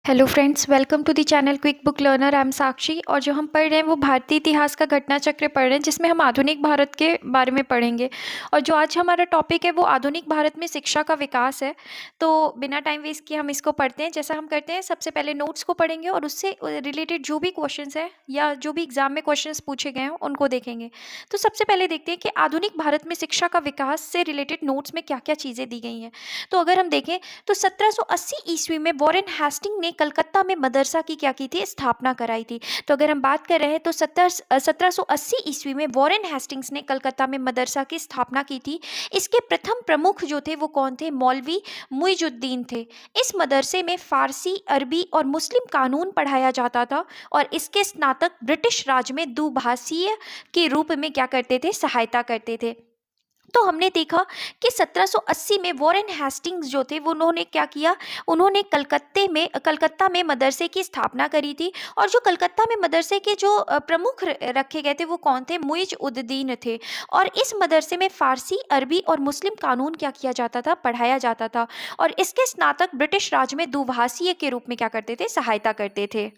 Hello friends, welcome to the channel quick book learner. I am Sakshi और जो हम पढ़ रहे हैं वो भारतीय इतिहास का घटना चक्र पढ़ रहे हैं, जिसमें हम आधुनिक भारत के बारे में पढ़ेंगे। और जो आज हमारा टॉपिक है वो आधुनिक भारत में शिक्षा का विकास है। तो बिना टाइम वेस्ट किए हम इसको पढ़ते हैं। जैसा हम करते हैं, सबसे पहले नोट्स को पढ़ेंगे और उससे रिलेटेड जो भी क्वेश्चंस हैं या जो भी एग्जाम में क्वेश्चंस पूछे गए हैं उनको देखेंगे। तो सबसे पहले देखते हैं कि आधुनिक भारत में शिक्षा का विकास से रिलेटेड नोट्स में क्या क्या चीज़ें दी गई हैं। तो अगर हम देखें तो 1780 ईस्वी में वॉरेन हेस्टिंग ने कलकत्ता में मदरसा की क्या की थी, स्थापना कराई थी। तो अगर हम बात कर रहे हैं तो 1780 ईस्वी में वॉरेन हेस्टिंग्स ने कलकत्ता में मदरसा की स्थापना की थी। इसके प्रथम प्रमुख जो थे वो कौन थे? मौलवी मुइजुद्दीन थे। इस मदरसे में फारसी, अरबी और मुस्लिम कानून पढ़ाया जाता था और इसके स्नातक ब्रिटिश राज में दुभाषीय के रूप में क्या करते थे? सहायता करते थे। तो हमने देखा कि 1780 में वॉरेन हेस्टिंग्स जो थे वो उन्होंने क्या किया, उन्होंने कलकत्ता में मदरसे की स्थापना करी थी। और जो कलकत्ता में मदरसे के जो प्रमुख रखे गए थे वो कौन थे? मुइज उद्दीन थे। और इस मदरसे में फारसी, अरबी और मुस्लिम कानून क्या किया जाता था? पढ़ाया जाता था। और इसके स्नातक ब्रिटिश राज में दुभाषीय के रूप में क्या करते थे? सहायता करते थे।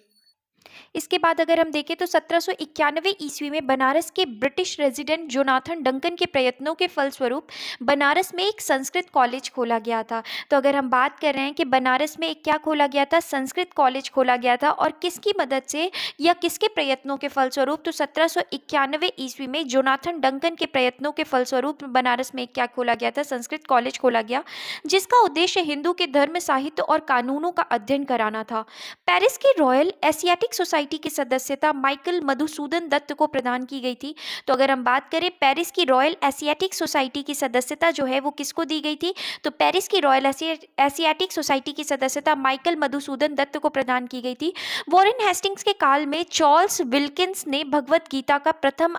इसके बाद अगर हम देखें तो 1791 ईस्वी में बनारस के ब्रिटिश रेजिडेंट जोनाथन डंकन के प्रयत्नों के फलस्वरूप बनारस में एक संस्कृत कॉलेज खोला गया था। तो अगर हम बात कर रहे हैं कि बनारस में एक क्या खोला गया था? संस्कृत कॉलेज खोला गया था। और किसकी मदद से या किसके प्रयत्नों के फलस्वरूप? तो 1791 ईस्वी में जोनाथन डंकन के प्रयत्नों के फलस्वरूप बनारस में एक क्या खोला गया था? संस्कृत कॉलेज खोला गया, जिसका उद्देश्य हिंदू के धर्म, साहित्य और कानूनों का अध्ययन कराना था। पेरिस की रॉयल एशियाटिक सोसाइटी की सदस्यता माइकल मधुसूदन दत्त को प्रदान की गई थी। तो अगर हम बात करें पेरिस की रॉयल एशियाटिक सोसाइटी की सदस्यता जो है वो किसको दी गई थी? तो पेरिस की रॉयल एशियाटिक सोसाइटी की सदस्यता माइकल मधुसूदन दत्त को प्रदान की गई थी। वॉरेन हेस्टिंग्स के काल में चार्ल्स विल्किंस ने भगवत गीता का प्रथम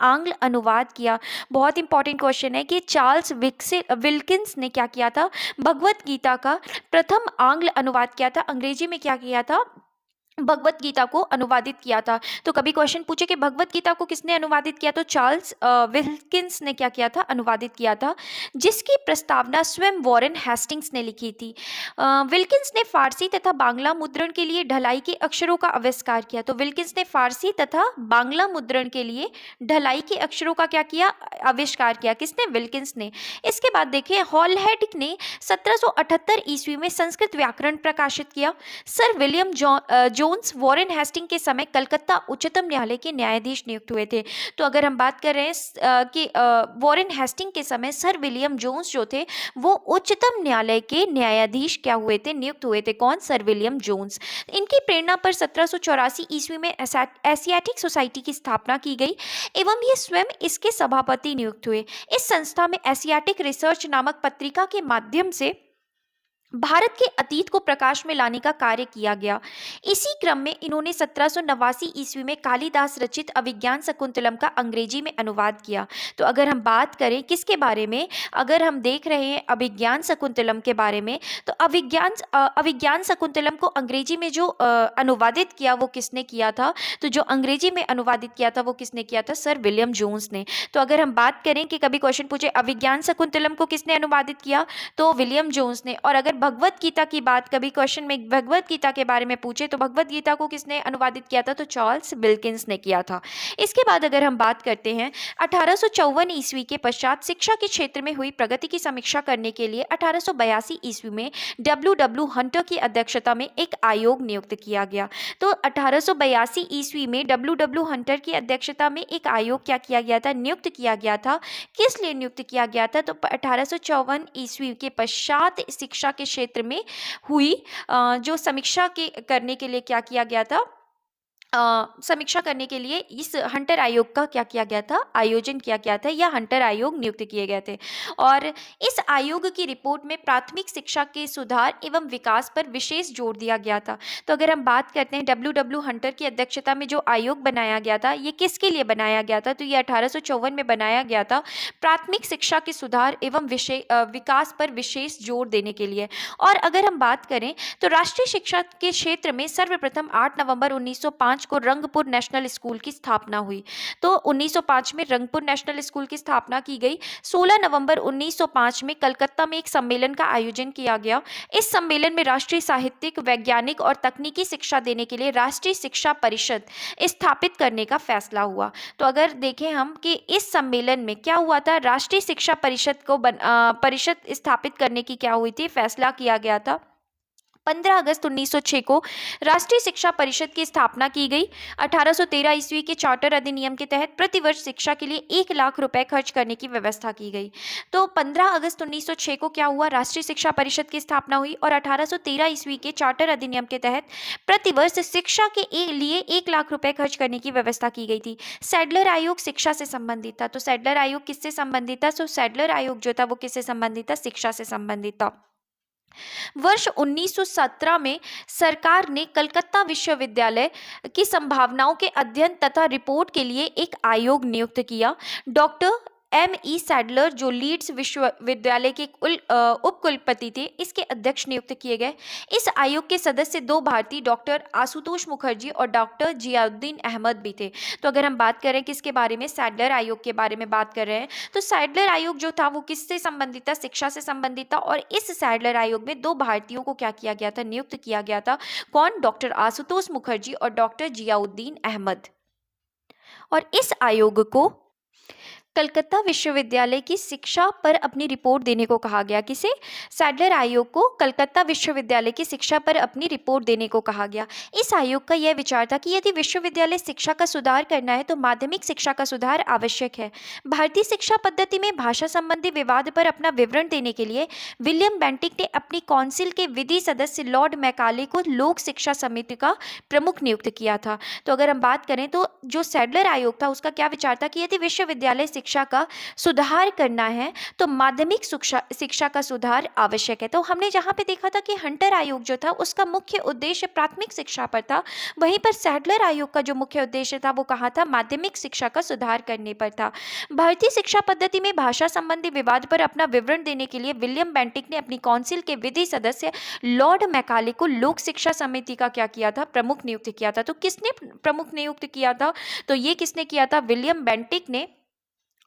आंग्ल अनुवाद किया। बहुत इंपॉर्टेंट क्वेश्चन है कि चार्ल्स विल्किंस ने क्या किया था? भगवत गीता का प्रथम आंग्ल अनुवाद किया था। अंग्रेजी में क्या किया था? भगवत गीता को अनुवादित किया था। तो कभी क्वेश्चन पूछे कि भगवत गीता को किसने अनुवादित किया, तो चार्ल्स विल्किंस ने क्या किया था? अनुवादित किया था, जिसकी प्रस्तावना स्वयं वॉरेन हेस्टिंग्स ने लिखी थी। विल्किंस ने फारसी तथा बांग्ला मुद्रण के लिए ढलाई के अक्षरों का आविष्कार किया। तो विल्किंस ने फारसी तथा बांग्ला मुद्रण के लिए ढलाई के अक्षरों का क्या किया? आविष्कार किया। किसने? विल्किंस ने। इसके बाद देखिए हॉलहेड ने 1778 ईस्वी में संस्कृत व्याकरण प्रकाशित किया। Sir William Jones Warren Hasting के समय कलकत्ता उच्चतम न्यायालय के न्यायाधीश नियुक्त हुए थे। तो अगर हम बात कर रहे हैं कि वॉरेन हेस्टिंग के समय सर विलियम जोन्स जो थे वो उच्चतम न्यायालय के न्यायाधीश क्या हुए थे? नियुक्त हुए थे। कौन? Sir William Jones. इनकी प्रेरणा पर 1784 ईस्वी में एशियाटिक सोसाइटी की स्थापना की गई एवं ये स्वयं इसके सभापति नियुक्त हुए। इस संस्था में एशियाटिक रिसर्च नामक पत्रिका के माध्यम से भारत के अतीत को प्रकाश में लाने का कार्य किया गया। इसी क्रम में इन्होंने 1789 ईस्वी में कालिदास रचित अभिज्ञान शकुंतलम का अंग्रेजी में अनुवाद किया। तो अगर हम बात करें किसके बारे में, अगर हम देख रहे हैं अभिज्ञान शकुंतलम के बारे में, तो अभिज्ञान शकुंतलम को अंग्रेजी में जो अनुवादित किया वो किसने किया था? तो जो अंग्रेजी में अनुवादित किया था वो किसने किया था? सर विलियम जोन्स ने। तो अगर हम बात करें कि कभी क्वेश्चन पूछे अभिज्ञान शकुंतलम को किसने अनुवादित किया, तो विलियम जोन्स ने। और अगर भगवत गीता की बात कभी क्वेश्चन में भगवत गीता के बारे में पूछे तो भगवत गीता को किसने अनुवादित किया था? तो चार्ल्स विल्किंस ने किया था। इसके बाद अगर हम बात करते हैं 1854 ईस्वी के पश्चात शिक्षा के क्षेत्र में हुई प्रगति की समीक्षा करने के लिए 1882 ईस्वी में डब्ल्यू हंटर की अध्यक्षता में एक आयोग नियुक्त किया गया। तो 1882 ईस्वी में डब्ल्यू हंटर की अध्यक्षता में एक आयोग क्या किया गया था? नियुक्त किया गया था। किस लिए नियुक्त किया गया था? तो 1854 ईस्वी के पश्चात शिक्षा के क्षेत्र में हुई जो समीक्षा करने के लिए क्या किया गया था? समीक्षा करने के लिए इस हंटर आयोग का क्या किया गया था? आयोजन किया गया था या हंटर आयोग नियुक्त किए गए थे। और इस आयोग की रिपोर्ट में प्राथमिक शिक्षा के सुधार एवं विकास पर विशेष जोर दिया गया था। तो अगर हम बात करते हैं डब्ल्यू हंटर की अध्यक्षता में जो आयोग बनाया गया था ये किसके लिए बनाया गया था? तो ये 1854 में बनाया गया था प्राथमिक शिक्षा के सुधार एवं विकास पर विशेष जोर देने के लिए। और अगर हम बात करें तो राष्ट्रीय शिक्षा के क्षेत्र में सर्वप्रथम 8 नवंबर 1905 1905 को रंगपुर नेशनल स्कूल की स्थापना हुई। तो 1905 में रंगपुर नेशनल स्कूल की स्थापना की गई। 16 नवंबर 1905 में कलकत्ता में एक सम्मेलन का आयोजन किया गया। इस सम्मेलन में राष्ट्रीय साहित्यिक, वैज्ञानिक और तकनीकी शिक्षा देने के लिए राष्ट्रीय शिक्षा परिषद स्थापित करने का फैसला हुआ। तो अगर देखें हम कि इस सम्मेलन में क्या हुआ था, राष्ट्रीय शिक्षा परिषद को परिषद स्थापित करने की क्या हुई थी, फैसला किया गया था। 15 अगस्त 1906 को राष्ट्रीय शिक्षा परिषद की स्थापना की गई। 1813 ईस्वी के चार्टर अधिनियम के तहत प्रतिवर्ष शिक्षा के लिए 1 लाख रुपए खर्च करने की व्यवस्था की गई। तो 15 अगस्त 1906 को क्या हुआ, राष्ट्रीय शिक्षा परिषद की स्थापना हुई और 1813 ईस्वी के चार्टर अधिनियम के तहत प्रतिवर्ष शिक्षा के लिए 1 लाख रुपए खर्च करने की व्यवस्था की गई थी। सैडलर आयोग शिक्षा से संबंधित था। तो सैडलर आयोग किससे संबंधित था? तो सैडलर आयोग जो था वो किससे संबंधित था? शिक्षा से संबंधित था। वर्ष 1917 में सरकार ने कलकत्ता विश्वविद्यालय की संभावनाओं के अध्ययन तथा रिपोर्ट के लिए एक आयोग नियुक्त किया। Doctor M.E. सैडलर जो लीड्स विश्वविद्यालय के उपकुलपति थे, इसके अध्यक्ष नियुक्त किए गए। इस आयोग के सदस्य 2 भारतीय, डॉक्टर आशुतोष मुखर्जी और डॉक्टर जियाउद्दीन अहमद भी थे। तो अगर हम बात करें किसके बारे में, सैडलर आयोग के बारे में बात कर रहे हैं, तो सैडलर आयोग जो था वो किससे संबंधित था? शिक्षा से संबंधित था। और इस सैडलर आयोग में 2 भारतीयों को क्या किया गया था? नियुक्त किया गया था। कौन? डॉक्टर आशुतोष मुखर्जी और डॉक्टर जियाउद्दीन अहमद। और इस आयोग को कलकत्ता विश्वविद्यालय की शिक्षा पर अपनी रिपोर्ट देने को कहा गया। किसे? सैडलर आयोग को कलकत्ता विश्वविद्यालय की शिक्षा पर अपनी रिपोर्ट देने को कहा गया। इस आयोग का यह विचार था कि यदि विश्वविद्यालय शिक्षा का सुधार करना है तो माध्यमिक शिक्षा का सुधार आवश्यक है। भारतीय शिक्षा पद्धति में भाषा संबंधी विवाद पर अपना विवरण देने के लिए विलियम बेंटिक ने अपनी काउंसिल के विधि सदस्य लॉर्ड मैकाले को लोक शिक्षा समिति का प्रमुख नियुक्त किया था। तो अगर हम बात करें तो जो सैडलर आयोग था उसका क्या विचार था कि यदि विश्वविद्यालय शिक्षा का सुधार करना है तो माध्यमिक शिक्षा का सुधार आवश्यक है। तो हमने जहां पे देखा था कि हंटर आयोग जो था उसका मुख्य उद्देश्य प्राथमिक शिक्षा पर था, वहीं पर सैडलर आयोग का जो मुख्य उद्देश्य था वो कहाँ था? माध्यमिक शिक्षा का सुधार करने पर था। भारतीय शिक्षा पद्धति में भाषा संबंधी विवाद पर अपना विवरण देने के लिए विलियम बेंटिक ने अपनी काउंसिल के विधि सदस्य लॉर्ड मैकाले को लोक शिक्षा समिति का क्या किया था? प्रमुख नियुक्त किया था। तो किसने प्रमुख नियुक्त किया था? तो ये किसने किया था? विलियम बेंटिक ने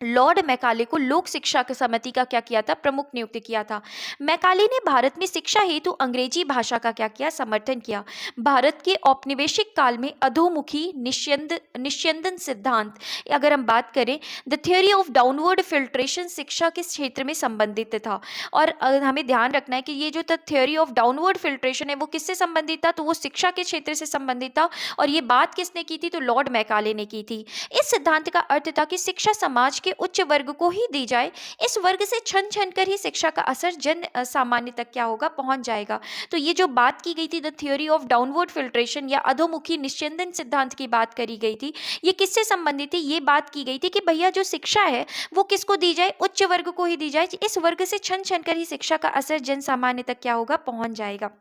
लॉर्ड मैकाले को लोक शिक्षा समिति का क्या किया था? प्रमुख नियुक्त किया था। मैकाले ने भारत में शिक्षा हेतु अंग्रेजी भाषा का क्या किया? समर्थन किया। भारत के औपनिवेशिक काल में अधोमुखी निस्यंदन सिद्धांत, अगर हम बात करें the theory of downward filtration, शिक्षा के क्षेत्र में संबंधित था। और हमें ध्यान रखना है कि ये जो थ्योरी ऑफ डाउनवर्ड फिल्ट्रेशन है वो किससे संबंधित था? तो वो शिक्षा के क्षेत्र से संबंधित था। और ये बात किसने की थी? तो लॉर्ड मैकाले ने की थी। इस सिद्धांत का अर्थ था कि शिक्षा समाज के उच्च वर्ग को ही दी जाए, इस वर्ग से छन छन कर ही शिक्षा का असर जन सामान्य तक क्या होगा? पहुंच जाएगा। तो ये जो बात की गई थी the theory of downward filtration या अधोमुखी निस्यंदन सिद्धांत की बात करी गई थी, ये किससे संबंधित थी? ये बात की गई थी कि भैया जो शिक्षा है वो किसको दी जाए? उच्च वर्ग को ही दी जाए, इस वर्ग से छन छन कर ही शिक्षा का असर जन सामान्य तक क्या होगा? पहुंच जाएगा।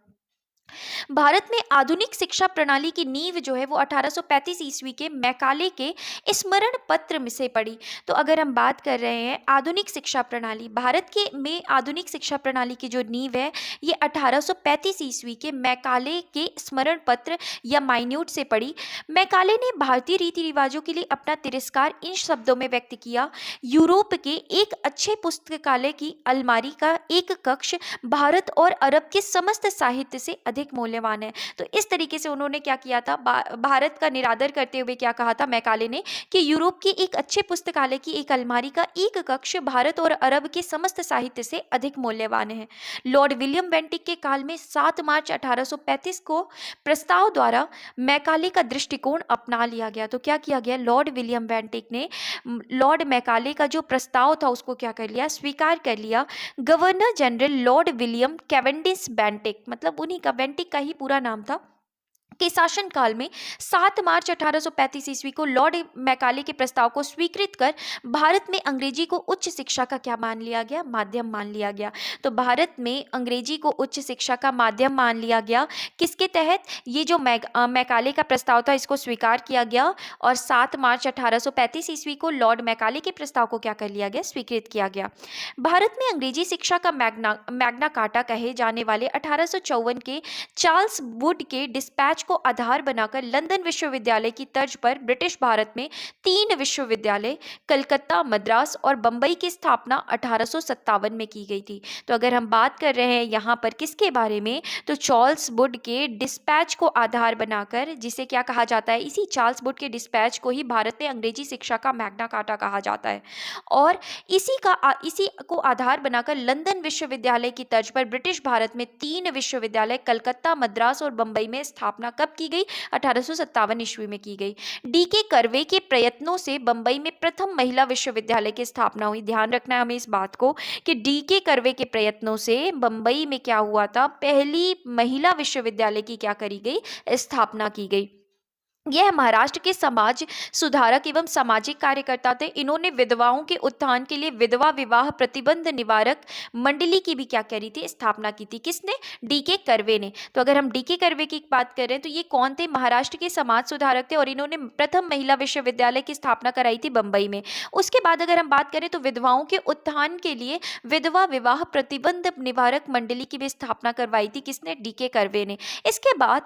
भारत में आधुनिक शिक्षा प्रणाली की नींव जो है वो 1835 ईस्वी के मैकाले के स्मरण पत्र में से पड़ी। तो अगर हम बात कर रहे हैं आधुनिक शिक्षा प्रणाली, भारत के में आधुनिक शिक्षा प्रणाली की जो नींव है ये 1835 ईस्वी के मैकाले के स्मरण पत्र या माइन्यूट से पड़ी। मैकाले ने भारतीय रीति रिवाजों के लिए अपना तिरस्कार इन शब्दों में व्यक्त किया: यूरोप के एक अच्छे पुस्तकालय की अलमारी का एक कक्ष भारत और अरब के समस्त साहित्य से अधिक मूल्यवान है। तो इस तरीके से उन्होंने क्या किया था? भारत का निरादर करते हुए क्या कहा था मैकाले ने कि यूरोप की एक अच्छे पुस्तकालय की एक अलमारी का एक कक्ष भारत और अरब के समस्त साहित्य से अधिक मूल्यवान है। लॉर्ड विलियम बेंटिक के काल में 7 मार्च 1835 को प्रस्ताव द्वारा मैकाले का दृष्टिकोण अपना लिया गया। तो क्या किया गया? लॉर्ड विलियम बेंटिक ने लॉर्ड मैकाले का जो प्रस्ताव था उसको क्या कर लिया? स्वीकार कर लिया। Governor general Lord William Cavendish Bentinck, मतलब उन्हीं का, बेंटिक का ही पूरा नाम था, के शासनकाल में 7 मार्च 1835 ईस्वी को लॉर्ड मैकाले के प्रस्ताव को स्वीकृत कर भारत में अंग्रेजी को उच्च शिक्षा का क्या मान लिया गया? माध्यम मान लिया गया। तो भारत में अंग्रेजी को उच्च शिक्षा का माध्यम मान लिया गया। किसके तहत? ये जो मैकाले का प्रस्ताव था इसको स्वीकार किया गया और 7 मार्च 1835 ईस्वी को लॉर्ड मैकाले के प्रस्ताव को क्या कर लिया गया? स्वीकृत किया गया। भारत में अंग्रेजी शिक्षा का मैग्ना कार्टा कहे जाने वाले 1854 के चार्ल्स वुड के डिस्पैच डिस्पैच को आधार बनाकर लंदन विश्वविद्यालय की तर्ज पर ब्रिटिश भारत में 3 विश्वविद्यालय कलकत्ता, मद्रास और बंबई की स्थापना 1857 में की गई थी। तो अगर हम बात कर रहे हैं यहाँ पर किसके बारे में, तो चार्ल्स वुड के डिस्पैच को आधार बनाकर, जिसे क्या कहा जाता है, इसी चार्ल्स वुड के डिस्पैच को ही भारत में अंग्रेजी शिक्षा का मैग्ना कार्टा कहा जाता है। और इसी को आधार बनाकर लंदन विश्वविद्यालय की तर्ज पर ब्रिटिश भारत में 3 विश्वविद्यालय कलकत्ता, मद्रास और बंबई में स्थापना कब की गई? 1857 ईस्वी में की गई। डीके कर्वे के प्रयत्नों से बंबई में प्रथम महिला विश्वविद्यालय की स्थापना हुई। ध्यान रखना है हमें इस बात को कि डीके कर्वे के प्रयत्नों से बंबई में क्या हुआ था, पहली महिला विश्वविद्यालय की क्या करी गई? स्थापना की गई। यह महाराष्ट्र के समाज सुधारक एवं सामाजिक कार्यकर्ता थे। इन्होंने विधवाओं के उत्थान के लिए विधवा विवाह प्रतिबंध निवारक मंडली की भी क्या करी थी? स्थापना की थी। किसने? डीके कर्वे ने। तो अगर हम डीके कर्वे की बात करें तो ये कौन थे? महाराष्ट्र के समाज सुधारक थे और इन्होंने प्रथम महिला विश्वविद्यालय की स्थापना कराई थी बंबई में। उसके बाद अगर हम बात करें तो विधवाओं के उत्थान के लिए विधवा विवाह प्रतिबंध निवारक मंडली की भी स्थापना करवाई थी। किसने? डीके कर्वे ने। इसके बाद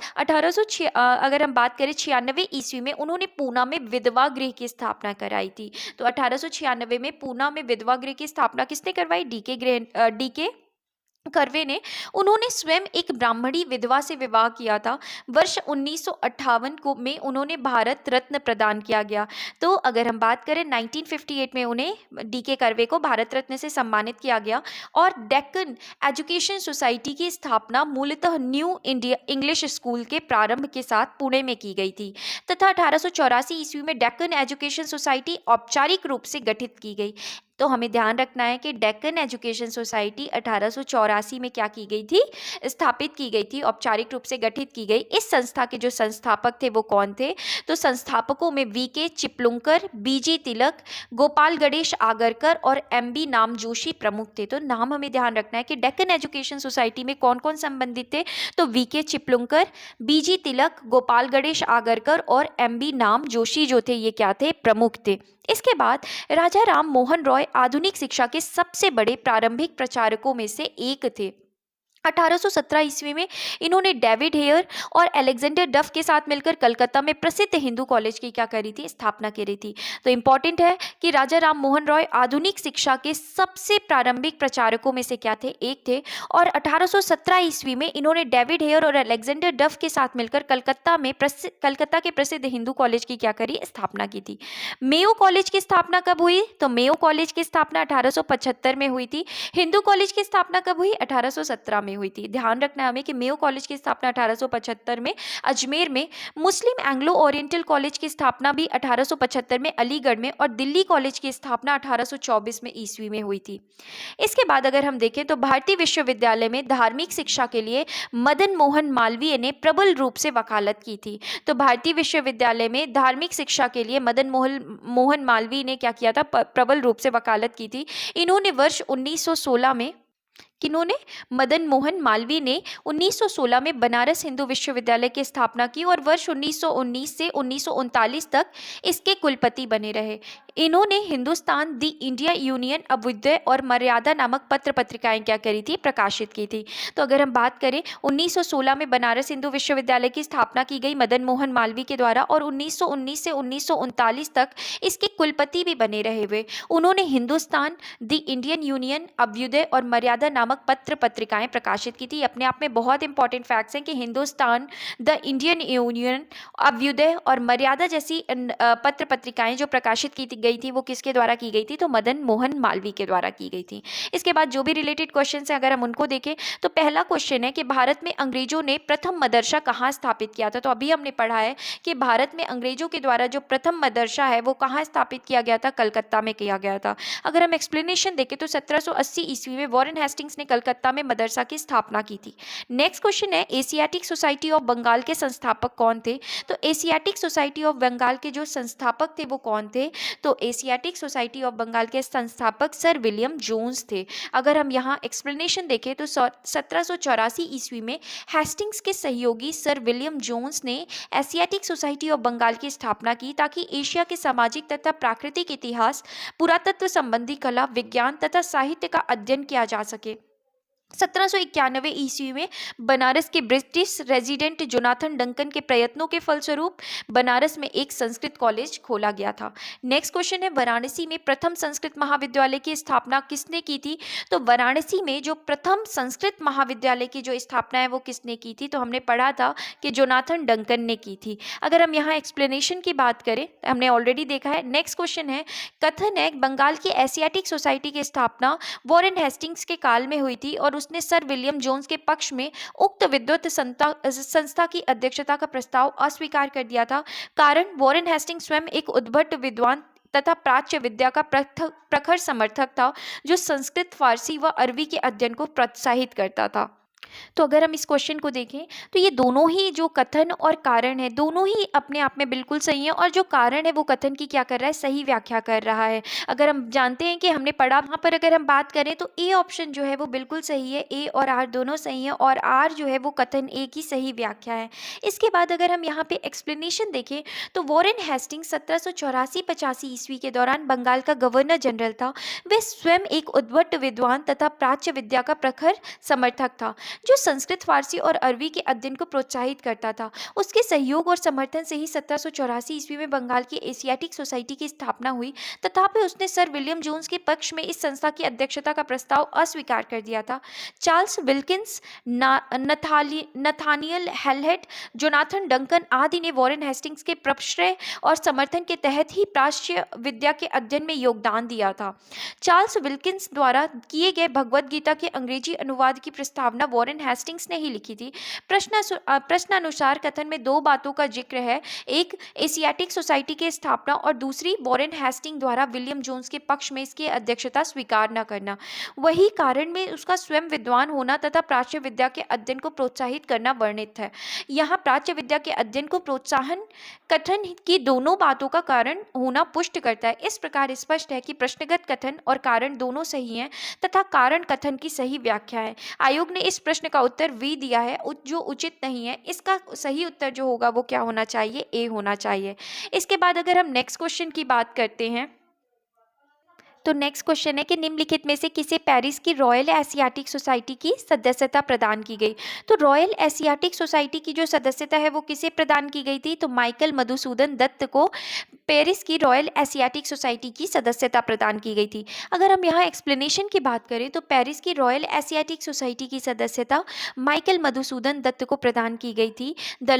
अगर हम बात करें 96 ईस्वी में उन्होंने पूना में विधवा गृह की स्थापना कराई थी। तो 1896 में पूना में विधवा गृह की स्थापना किसने करवाई? डीके कर्वे ने। उन्होंने स्वयं एक ब्राह्मणी विधवा से विवाह किया था। वर्ष 1958 को में उन्होंने भारत रत्न प्रदान किया गया। तो अगर हम बात करें 1958 में उन्हें डीके कर्वे को भारत रत्न से सम्मानित किया गया। और डेक्कन एजुकेशन सोसाइटी की स्थापना मूलतः न्यू इंडिया इंग्लिश स्कूल के प्रारंभ के साथ पुणे में की गई थी तथा 1884 ईस्वी में डेक्कन एजुकेशन सोसाइटी औपचारिक रूप से गठित की गई। तो हमें ध्यान रखना है कि डेक्कन एजुकेशन सोसाइटी 1884 में क्या की गई थी? स्थापित की गई थी, औपचारिक रूप से गठित की गई। इस संस्था के जो संस्थापक थे वो कौन थे? तो संस्थापकों में वीके चिपलुंकर, बीजी तिलक, गोपाल गणेश आगरकर और एमबी नाम जोशी प्रमुख थे। तो नाम हमें ध्यान रखना है कि डेक्कन एजुकेशन सोसाइटी में कौन कौन संबंधित थे? तो वीके चिपलुंकर, बीजी तिलक, गोपाल गणेश आगरकर और एमबी नाम जोशी जो थे ये क्या थे? प्रमुख थे। इसके बाद राजा राम मोहन रॉय आधुनिक शिक्षा के सबसे बड़े प्रारंभिक प्रचारकों में से एक थे। 1817 ईस्वी में इन्होंने डेविड हेयर और अलेक्जेंडर डफ के साथ मिलकर कलकत्ता में प्रसिद्ध हिंदू कॉलेज की क्या करी थी? स्थापना करी थी। तो इंपॉर्टेंट है कि राजा राम मोहन रॉय आधुनिक शिक्षा के सबसे प्रारंभिक प्रचारकों में से क्या थे? एक थे। और 1817 ईस्वी में इन्होंने डेविड हेयर और अलेक्जेंडर डफ के साथ मिलकर कलकत्ता के प्रसिद्ध हिंदू कॉलेज की क्या करी? स्थापना की थी। मेयो कॉलेज की स्थापना कब हुई? तो मेयो कॉलेज की स्थापना 1875 में हुई थी। हिंदू कॉलेज की स्थापना कब हुई? 1817 में हुई थी। ध्यान रखना है हमें कि मेयो कॉलेज की स्थापना 1875 में अजमेर में, मुस्लिम एंग्लो ओरिएंटल कॉलेज की स्थापना भी 1875 में अलीगढ़ में और दिल्ली कॉलेज की स्थापना 1824 में ईस्वी में हुई थी। इसके बाद अगर हम देखें तो भारतीय विश्वविद्यालय में धार्मिक शिक्षा के लिए मदन मोहन मालवीय ने प्रबल रूप से वकालत की थी। तो भारतीय विश्वविद्यालय में धार्मिक शिक्षा के लिए मदन मोहन मालवीय ने क्या किया था? प्रबल रूप से वकालत की थी। इन्होंने वर्ष 1916 में किन्होंने? मदन मोहन मालवीय ने 1916 में बनारस हिंदू विश्वविद्यालय की स्थापना की और वर्ष 1919 से 1939 तक इसके कुलपति बने रहे। इन्होंने हिंदुस्तान दी इंडिया यूनियन अभ्युदय और मर्यादा नामक पत्र पत्रिकाएं क्या करी थी? प्रकाशित की थी। तो अगर हम बात करें 1916 में बनारस हिंदू विश्वविद्यालय की स्थापना की गई मदन मोहन मालवीय के द्वारा और 1919 से 1939 तक इसके कुलपति भी बने रहे हुए। उन्होंने हिंदुस्तान दी इंडियन यूनियन अभ्युदय और मर्यादा नामक पत्र पत्रिकाएं प्रकाशित की थी। अपने आप में बहुत इंपॉर्टेंट फैक्ट्स हैं कि Hindustan the Indian Union Abhyudaya और मर्यादा जैसी पत्र पत्रिकाएं जो प्रकाशित की गई थी वो किसके द्वारा की गई थी? तो मदन मोहन मालवीय के द्वारा की गई थी। इसके बाद जो भी रिलेटेड क्वेश्चन है अगर हम उनको देखें तो पहला क्वेश्चन है कि भारत में अंग्रेजों ने प्रथम मदरसा कहाँ स्थापित किया था? तो अभी हमने पढ़ा है कि भारत में अंग्रेजों के द्वारा जो प्रथम मदरसा है वो कहाँ स्थापित किया गया था? कलकत्ता में किया गया था। अगर हम एक्सप्लेनेशन देखें तो 1780 ईस्वी में वॉरेन हेस्टिंग्स ने कलकत्ता में मदरसा की स्थापना की थी। नेक्स्ट क्वेश्चन है एशियाटिक सोसाइटी ऑफ बंगाल के संस्थापक कौन थे? तो एशियाटिक सोसाइटी ऑफ बंगाल के जो संस्थापक थे वो कौन थे? तो एशियाटिक सोसाइटी ऑफ बंगाल के संस्थापक सर विलियम जोन्स थे। अगर हम यहाँ एक्सप्लेनेशन देखें तो 1784 ईस्वी में हेस्टिंग्स के सहयोगी सर विलियम जोन्स ने एशियाटिक सोसाइटी ऑफ बंगाल की स्थापना की ताकि एशिया के सामाजिक तथा प्राकृतिक इतिहास, पुरातत्व संबंधी कला, विज्ञान तथा साहित्य का अध्ययन किया जा सके। 1791 ईस्वी में बनारस के ब्रिटिश रेजिडेंट जोनाथन डंकन के प्रयत्नों के फलस्वरूप बनारस में एक संस्कृत कॉलेज खोला गया था। नेक्स्ट क्वेश्चन है, वाराणसी में प्रथम संस्कृत महाविद्यालय की स्थापना किसने की थी? तो वाराणसी में जो प्रथम संस्कृत महाविद्यालय की जो स्थापना है वो किसने की थी? तो हमने पढ़ा था कि जोनाथन डंकन ने की थी। अगर हम यहाँ एक्सप्लेनेशन की बात करें, हमने ऑलरेडी देखा है। नेक्स्ट क्वेश्चन है, कथन है बंगाल की एशियाटिक सोसाइटी की स्थापना वॉरेन हेस्टिंग्स के काल में हुई थी और उसने सर विलियम जोन्स के पक्ष में उक्त विद्वत संस्था की अध्यक्षता का प्रस्ताव अस्वीकार कर दिया था। कारण, वॉरेन हेस्टिंग्स स्वयं एक उद्भट विद्वान तथा प्राच्य विद्या का प्रखर समर्थक था, जो संस्कृत, फारसी व अरबी के अध्ययन को प्रोत्साहित करता था। तो अगर हम इस क्वेश्चन को देखें तो ये दोनों ही जो कथन और कारण है, दोनों ही अपने आप में बिल्कुल सही है, और जो कारण है वो कथन की क्या कर रहा है? सही व्याख्या कर रहा है। अगर हम जानते हैं कि हमने पढ़ा, वहाँ पर अगर हम बात करें तो ए ऑप्शन जो है वो बिल्कुल सही है, ए और आर दोनों सही है, और आर जो है वो कथन ए की सही व्याख्या है। इसके बाद अगर हम यहाँ पे एक्सप्लेनेशन देखें तो वॉरेन हेस्टिंग्स 1784-85 ईस्वी के दौरान बंगाल का गवर्नर जनरल था। वह स्वयं एक उद्भट विद्वान तथा प्राच्य विद्या का प्रखर समर्थक था, जो संस्कृत, फारसी और अरबी के अध्ययन को प्रोत्साहित करता था। उसके सहयोग और समर्थन से ही 1784 ईस्वी में बंगाल की एशियाटिक सोसाइटी की स्थापना हुई। तथापि उसने सर विलियम जोन्स के पक्ष में इस संस्था की अध्यक्षता का प्रस्ताव अस्वीकार कर दिया था। Charles Wilkins, Nathaniel Halhed, Jonathan Duncan आदि ने वॉरेन हेस्टिंग्स के प्रश्रय और समर्थन के तहत ही प्राच्य विद्या के अध्ययन में योगदान दिया था। चार्ल्स विल्किंस द्वारा किए गए भगवद गीता के अंग्रेजी अनुवाद की प्रस्तावना वॉरेन हेस्टिंग्स ने ही लिखी थी। प्रश्नानुसार कथन में दो बातों का जिक्र है, एक एशियाटिक सोसाइटी की स्थापना और दूसरी वॉरेन हेस्टिंग द्वारा विलियम जोन्स के पक्ष में इसकी अध्यक्षता स्वीकार न करना। वही कारण में उसका स्वयं विद्वान होना तथा प्राच्य विद्या के अध्ययन को प्रोत्साहित करना वर्णित है। यहाँ प्राच्य विद्या के अध्ययन को प्रोत्साहन कथन की दोनों बातों का कारण होना पुष्ट करता है। इस प्रकार स्पष्ट है कि प्रश्नगत कथन और कारण दोनों सही हैं तथा कारण कथन की सही व्याख्या है। आयोग ने इस प्रश्न का उत्तर वी दिया है, जो उचित नहीं है। इसका सही उत्तर जो होगा वो क्या होना चाहिए? ए होना चाहिए। इसके बाद अगर हम नेक्स्ट क्वेश्चन की बात करते हैं तो नेक्स्ट क्वेश्चन है कि निम्नलिखित में से किसे पेरिस की रॉयल एशियाटिक सोसाइटी की सदस्यता प्रदान की गई? तो रॉयल एशियाटिक सोसाइटी की जो सदस्यता है वो किसे प्रदान की गई थी? तो माइकल मधुसूदन दत्त को पेरिस की रॉयल एशियाटिक सोसाइटी की सदस्यता प्रदान की गई थी। अगर हम यहाँ एक्सप्लेनेशन की बात करें तो पेरिस की रॉयल एशियाटिक सोसाइटी की सदस्यता माइकल मधुसूदन दत्त को प्रदान की गई थी। द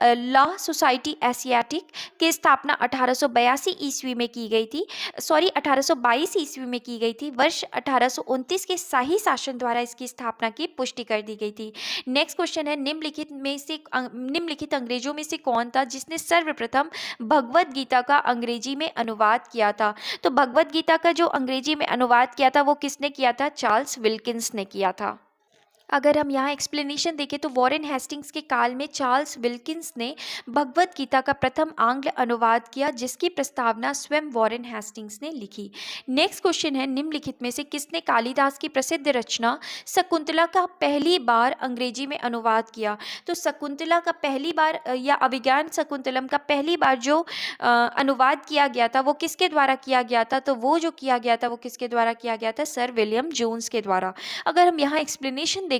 लॉ सोसाइटी एशियाटिक की स्थापना 1882 ईस्वी में की गई थी, 1822 ईस्वी में की गई थी। वर्ष 1829 के शाही शासन द्वारा इसकी स्थापना की पुष्टि कर दी गई थी। नेक्स्ट क्वेश्चन है, निम्नलिखित अंग्रेजों में से कौन था जिसने सर्वप्रथम भगवद गीता का अंग्रेजी में अनुवाद किया था? तो भगवद गीता का जो अंग्रेजी में अनुवाद किया था वो किसने किया था? चार्ल्स विल्किंस ने किया था। अगर हम यहाँ एक्सप्लेनेशन देखें तो वॉरेन हेस्टिंग्स के काल में चार्ल्स विल्किंस ने भगवद गीता का प्रथम आंग्ल अनुवाद किया, जिसकी प्रस्तावना स्वयं वॉरेन हेस्टिंग्स ने लिखी। नेक्स्ट क्वेश्चन है, निम्नलिखित में से किसने कालिदास की प्रसिद्ध रचना शकुंतला का पहली बार अंग्रेजी में अनुवाद किया? तो शकुंतला का पहली बार या अभिज्ञान शकुंतलम का पहली बार जो अनुवाद किया गया था वो किसके द्वारा किया गया था? तो वो जो किया गया था वो किसके द्वारा किया गया था? सर विलियम जोन्स के द्वारा। अगर हम यहाँ एक्सप्लेनेशन देखें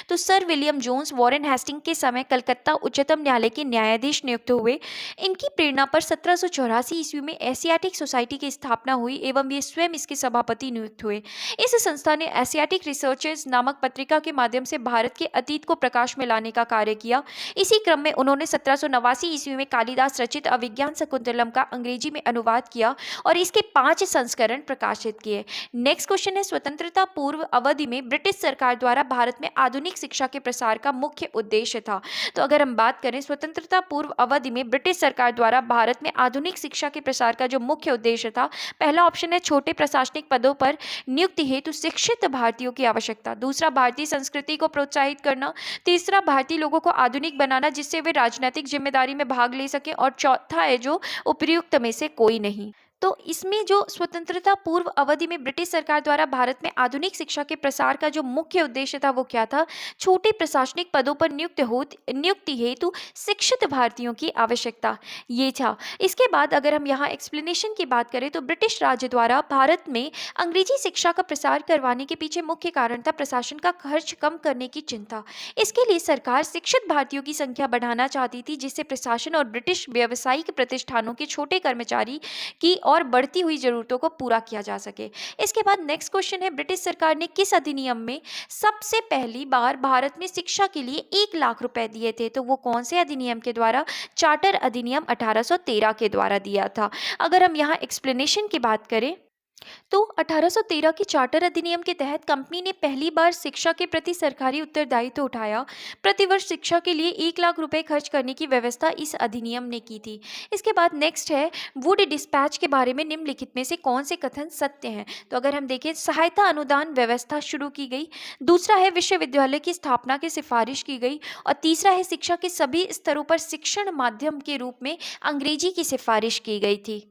तो sir William Jones Warren Hasting के समय कलकत्ता उच्चतम न्यायालय के न्यायाधीश नियुक्त हुए। इनकी प्रेरणा पर 1784 ईस्वी में एशियाटिक सोसाइटी की स्थापना हुई एवं ये स्वयं इसके सभापति नियुक्त हुए। इस संस्था ने एशियाटिक रिसर्चर्स नामक पत्रिका के माध्यम से भारत के अतीत को प्रकाश में लाने का कार्य किया। इसी क्रम में उन्होंने 1789 ईस्वी में कालिदास रचित अभिज्ञान शकुंतलम का अंग्रेजी में अनुवाद किया और इसके 5 संस्करण प्रकाशित किए। नेक्स्ट क्वेश्चन है, स्वतंत्रता पूर्व अवधि में ब्रिटिश सरकार द्वारा भारत में आधुनिक शिक्षा के प्रसार का मुख्य उद्देश्य था? तो अगर हम बात करें स्वतंत्रता पूर्व अवधि में ब्रिटिश सरकार द्वारा भारत में आधुनिक शिक्षा के प्रसार का जो मुख्य उद्देश्य था, पहला ऑप्शन है छोटे प्रशासनिक पदों पर नियुक्ति हेतु शिक्षित भारतीयों की आवश्यकता, दूसरा भारतीय संस्कृति को प्रोत्साहित करना, तीसरा भारतीय लोगों को आधुनिक बनाना जिससे वे राजनीतिक जिम्मेदारी में भाग ले सके, और चौथा है जो उपयुक्त में से कोई नहीं। तो इसमें जो स्वतंत्रता पूर्व अवधि में ब्रिटिश सरकार द्वारा भारत में आधुनिक शिक्षा के प्रसार का जो मुख्य उद्देश्य था वो क्या था? छोटे प्रशासनिक पदों पर नियुक्ति हेतु शिक्षित भारतीयों की आवश्यकता, ये था। इसके बाद अगर हम यहाँ एक्सप्लेनेशन की बात करें तो ब्रिटिश राज्य द्वारा भारत में अंग्रेजी शिक्षा का प्रसार करवाने के पीछे मुख्य कारण था प्रशासन का खर्च कम करने की चिंता। इसके लिए सरकार शिक्षित भारतीयों की संख्या बढ़ाना चाहती थी, जिससे प्रशासन और ब्रिटिश व्यावसायिक प्रतिष्ठानों के छोटे कर्मचारी की और बढ़ती हुई जरूरतों को पूरा किया जा सके। इसके बाद नेक्स्ट क्वेश्चन है, ब्रिटिश सरकार ने किस अधिनियम में सबसे पहली बार भारत में शिक्षा के लिए 1 लाख रुपए दिए थे? तो वो कौन से अधिनियम के द्वारा? चार्टर अधिनियम 1813 के द्वारा दिया था। अगर हम यहाँ एक्सप्लेनेशन की बात करें तो 1813 के चार्टर अधिनियम के तहत कंपनी ने पहली बार शिक्षा के प्रति सरकारी उत्तरदायित्व उठाया। प्रतिवर्ष शिक्षा के लिए 1 लाख रुपए खर्च करने की व्यवस्था इस अधिनियम ने की थी। इसके बाद नेक्स्ट है, वुड डिस्पैच के बारे में निम्नलिखित में से कौन से कथन सत्य हैं? तो अगर हम देखें, सहायता अनुदान व्यवस्था शुरू की गई। दूसरा है, विश्वविद्यालय की स्थापना की सिफारिश की गई। और तीसरा है, शिक्षा के सभी स्तरों पर शिक्षण माध्यम के रूप में अंग्रेजी की सिफारिश की गई थी।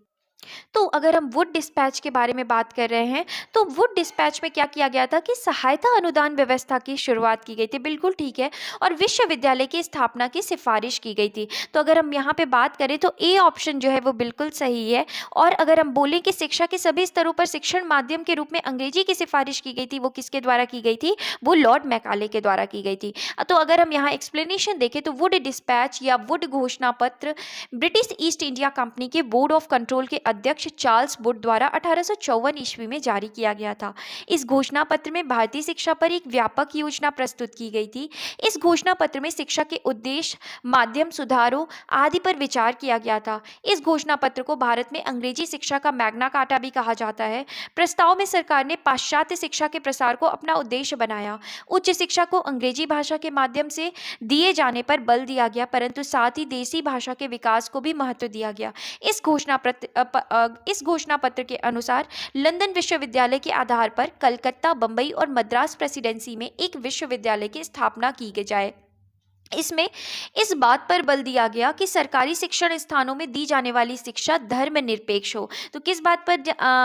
तो अगर हम वुड डिस्पैच के बारे में बात कर रहे हैं तो वुड डिस्पैच में क्या किया गया था कि सहायता अनुदान व्यवस्था की शुरुआत की गई थी, बिल्कुल ठीक है, और विश्वविद्यालय की स्थापना की सिफारिश की गई थी। तो अगर हम यहाँ पे बात करें तो ए ऑप्शन जो है वो बिल्कुल सही है। और अगर हम बोलें कि शिक्षा के सभी स्तरों पर शिक्षण माध्यम के रूप में अंग्रेजी की सिफारिश की गई थी, वो किसके द्वारा की गई थी? वो लॉर्ड मैकाले के द्वारा की गई थी। तो अगर हम यहाँ एक्सप्लेनेशन देखें तो वुड डिस्पैच या वुड घोषणा पत्र ब्रिटिश ईस्ट इंडिया कंपनी के बोर्ड ऑफ कंट्रोल के अध्यक्ष चार्ल्स वुड द्वारा 1854 ईस्वी में जारी किया गया था। इस घोषणा पत्र में भारतीय शिक्षा पर एक व्यापक योजना प्रस्तुत की गई थी। इस घोषणा पत्र में शिक्षा के उद्देश्य, माध्यम, सुधारों आदि पर विचार किया गया था। इस घोषणा पत्र को भारत में अंग्रेजी शिक्षा का मैग्ना कार्टा भी कहा जाता है। प्रस्ताव में सरकार ने पाश्चात्य शिक्षा के प्रसार को अपना उद्देश्य बनाया। उच्च शिक्षा को अंग्रेजी भाषा के माध्यम से दिए जाने पर बल दिया गया, परंतु साथ ही देसी भाषा के विकास को भी महत्व दिया गया। इस घोषणा पत्र के अनुसार लंदन विश्वविद्यालय के आधार पर कलकत्ता, बंबई और मद्रास प्रेसिडेंसी में एक विश्वविद्यालय की स्थापना की जाए। इसमें इस बात पर बल दिया गया कि सरकारी शिक्षण स्थानों में दी जाने वाली शिक्षा धर्मनिरपेक्ष हो। तो किस बात पर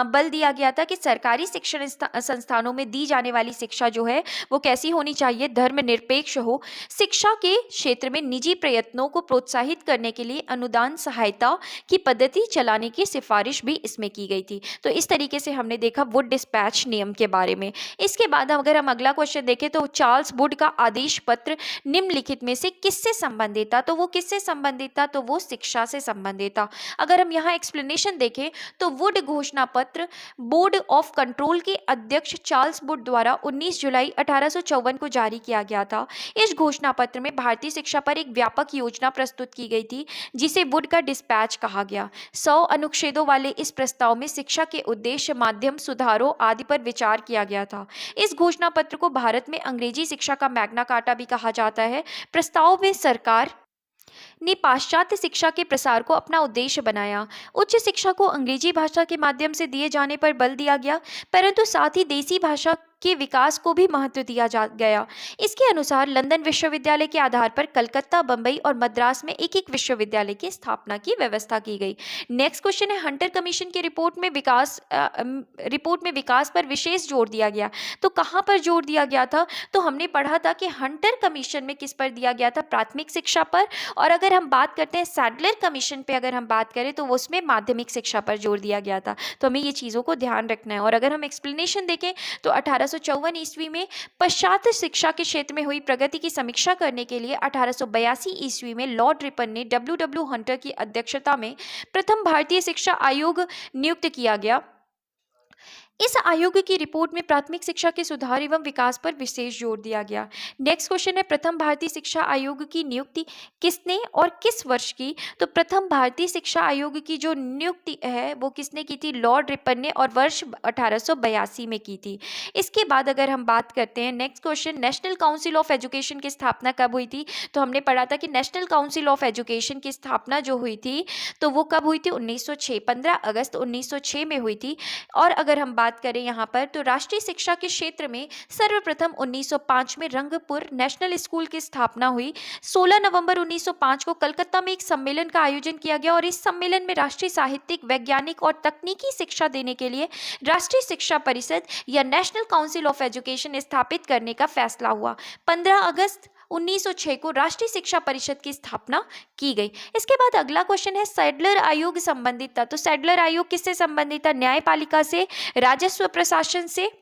बल दिया गया था कि सरकारी शिक्षण संस्थानों में दी जाने वाली शिक्षा जो है वो कैसी होनी चाहिए? धर्मनिरपेक्ष हो। शिक्षा के क्षेत्र में निजी प्रयत्नों को प्रोत्साहित करने के लिए अनुदान सहायता की पद्धति चलाने की सिफारिश भी इसमें की गई थी। तो इस तरीके से हमने देखा वुड डिस्पैच नियम के बारे में। इसके बाद अगर हम अगला क्वेश्चन देखें तो चार्ल्स वुड का आदेश पत्र निम्नलिखित में से किससे संबंधित था? तो वो किससे संबंधित था? तो वो शिक्षा से संबंधित था। अगर हम यहाँ एक्सप्लेनेशन देखें तो वुड घोषणा पत्र बोर्ड ऑफ कंट्रोल के अध्यक्ष चार्ल्स वुड द्वारा 19 जुलाई 1854 को जारी किया गया था। इस घोषणा पत्र में भारतीय शिक्षा पर एक व्यापक योजना प्रस्तुत की गई थी, जिसे वुड का डिस्पैच कहा गया। 100 अनुच्छेदों वाले इस प्रस्ताव में शिक्षा के उद्देश्य, माध्यम, सुधारों आदि पर विचार किया गया था। इस घोषणा पत्र को भारत में अंग्रेजी शिक्षा का मैग्ना कार्टा भी कहा जाता है। प्रस्ताव में सरकार ने पाश्चात्य शिक्षा के प्रसार को अपना उद्देश्य बनाया। उच्च शिक्षा को अंग्रेजी भाषा के माध्यम से दिए जाने पर बल दिया गया, परंतु साथ ही देसी भाषा के विकास को भी महत्व दिया गया। इसके अनुसार लंदन विश्वविद्यालय के आधार पर कलकत्ता, बंबई और मद्रास में एक एक विश्वविद्यालय की स्थापना की व्यवस्था की गई। नेक्स्ट क्वेश्चन है, हंटर कमीशन की रिपोर्ट में विकास पर विशेष जोर दिया गया। तो कहाँ पर जोर दिया गया था? तो हमने पढ़ा था कि हंटर कमीशन में किस पर दिया गया था? प्राथमिक शिक्षा पर। और अगर हम बात करते हैं सैडलर कमीशन पे अगर हम बात करें तो उसमें माध्यमिक शिक्षा पर जोर दिया गया था। तो हमें ये चीज़ों को ध्यान रखना है। और अगर हम एक्सप्लेनेशन देखें तो 1854 ईस्वी में पाश्चात्य शिक्षा के क्षेत्र में हुई प्रगति की समीक्षा करने के लिए 1882 ईस्वी में लॉर्ड रिपन ने डब्ल्यू हंटर की अध्यक्षता में प्रथम भारतीय शिक्षा आयोग नियुक्त किया गया। इस आयोग की रिपोर्ट में प्राथमिक शिक्षा के सुधार एवं विकास पर विशेष जोर दिया गया। नेक्स्ट क्वेश्चन है, प्रथम भारतीय शिक्षा आयोग की नियुक्ति किसने और किस वर्ष की? तो प्रथम भारतीय शिक्षा आयोग की जो नियुक्ति है वो किसने की थी? लॉर्ड रिपन ने, और वर्ष 1882 में की थी। इसके बाद अगर हम बात करते हैं next question, national council of education की स्थापना कब हुई थी? तो हमने पढ़ा था कि नेशनल काउंसिल ऑफ एजुकेशन की स्थापना जो हुई थी तो वो कब हुई थी? 1906, 15 अगस्त 1906 में हुई थी। और अगर हम बात बात करें यहाँ पर तो राष्ट्रीय शिक्षा के क्षेत्र में सर्वप्रथम 1905 में रंगपुर नेशनल स्कूल की स्थापना हुई। 16 नवंबर 1905 को कलकत्ता में एक सम्मेलन का आयोजन किया गया और इस सम्मेलन में राष्ट्रीय साहित्यिक, वैज्ञानिक और तकनीकी शिक्षा देने के लिए राष्ट्रीय शिक्षा परिषद या नेशनल काउंसिल ऑफ एजुकेशन स्थापित करने का फैसला हुआ। 15 अगस्त 1906 को राष्ट्रीय शिक्षा परिषद की स्थापना की गई। इसके बाद अगला क्वेश्चन है सैडलर आयोग संबंधित था। तो सैडलर आयोग किससे संबंधित था? न्यायपालिका से, राजस्व प्रशासन से,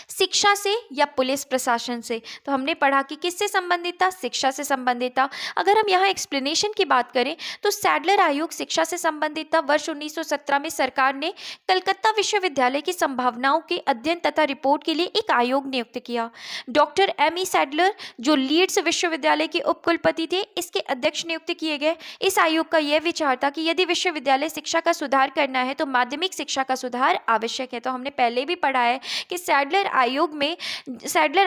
शिक्षा से या पुलिस प्रशासन से? तो हमने पढ़ा कि किससे संबंधित था? शिक्षा से संबंधित था। अगर हम यहाँ एक्सप्लेनेशन की बात करें तो सैडलर आयोग शिक्षा से संबंधित था। वर्ष 1917 में सरकार ने कलकत्ता विश्वविद्यालय की संभावनाओं के अध्ययन तथा रिपोर्ट के लिए एक आयोग नियुक्त किया। डॉक्टर एम.ई. सैडलर जो लीड्स विश्वविद्यालय के उपकुलपति थे, इसके अध्यक्ष नियुक्त किए गए। इस आयोग का यह विचार था कि यदि विश्वविद्यालय शिक्षा का सुधार करना है तो माध्यमिक शिक्षा का सुधार आवश्यक है। तो हमने पहले भी पढ़ा है कि सैडलर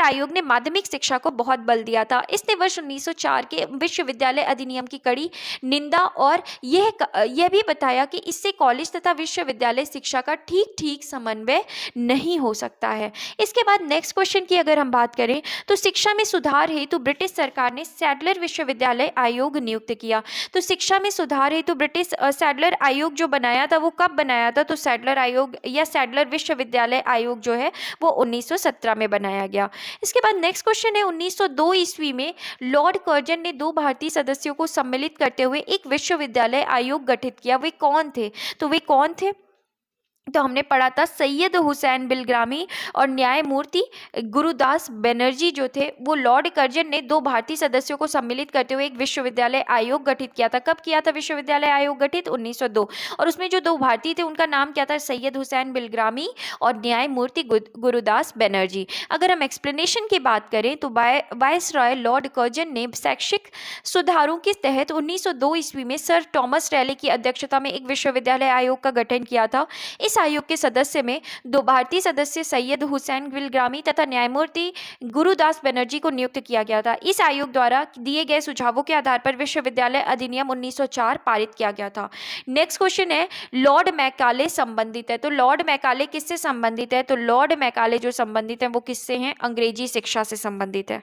आयोग ने माध्यमिक शिक्षा को बहुत बल दिया था। इसने वर्ष 1904 के विश्वविद्यालय अधिनियम की कड़ी निंदा और यह भी बताया कि इससे कॉलेज तथा विश्वविद्यालय शिक्षा का ठीक समन्वय नहीं हो सकता है। इसके बाद नेक्स्ट क्वेश्चन की अगर हम बात करें तो शिक्षा में सुधार हेतु ब्रिटिश सरकार ने सैडलर विश्वविद्यालय आयोग नियुक्त किया। तो शिक्षा में सुधार हेतु ब्रिटिश सैडलर आयोग जो बनाया था वो कब बनाया था? तो सैडलर आयोग या सैडलर विश्वविद्यालय आयोग जो है वो 1917 में बनाया गया। इसके बाद नेक्स्ट क्वेश्चन है 1902 ईस्वी में लॉर्ड कर्जन ने 2 भारतीय सदस्यों को सम्मिलित करते हुए एक विश्वविद्यालय आयोग गठित किया। वे कौन थे? तो हमने पढ़ा था सैयद हुसैन बिलग्रामी और न्यायमूर्ति गुरुदास बनर्जी जो थे वो लॉर्ड कर्जन ने 2 भारतीय सदस्यों को सम्मिलित करते हुए एक विश्वविद्यालय आयोग गठित किया था। कब किया था विश्वविद्यालय आयोग गठित? 1902। और उसमें जो 2 भारतीय थे उनका नाम क्या था? सैयद हुसैन बिलग्रामी और न्यायमूर्ति गुरुदास बनर्जी। अगर हम एक्सप्लेनेशन की बात करें तो वायसरॉय लॉर्ड कर्जन ने शैक्षिक सुधारों के तहत 1902 ईस्वी में सर थॉमस रैले की अध्यक्षता में एक विश्वविद्यालय आयोग का गठन किया था। इस आयोग के सदस्य में 2 भारतीय सदस्य सैयद हुसैन बिलग्रामी तथा न्यायमूर्ति गुरुदास बनर्जी को नियुक्त किया गया था। इस आयोग द्वारा दिए गए सुझावों के आधार पर विश्वविद्यालय अधिनियम 1904 पारित किया गया था। नेक्स्ट क्वेश्चन है लॉर्ड मैकाले संबंधित है। तो लॉर्ड मैकाले किससे संबंधित है? तो लॉर्ड मैकाले जो संबंधित है वो किससे हैं? अंग्रेजी शिक्षा से संबंधित है।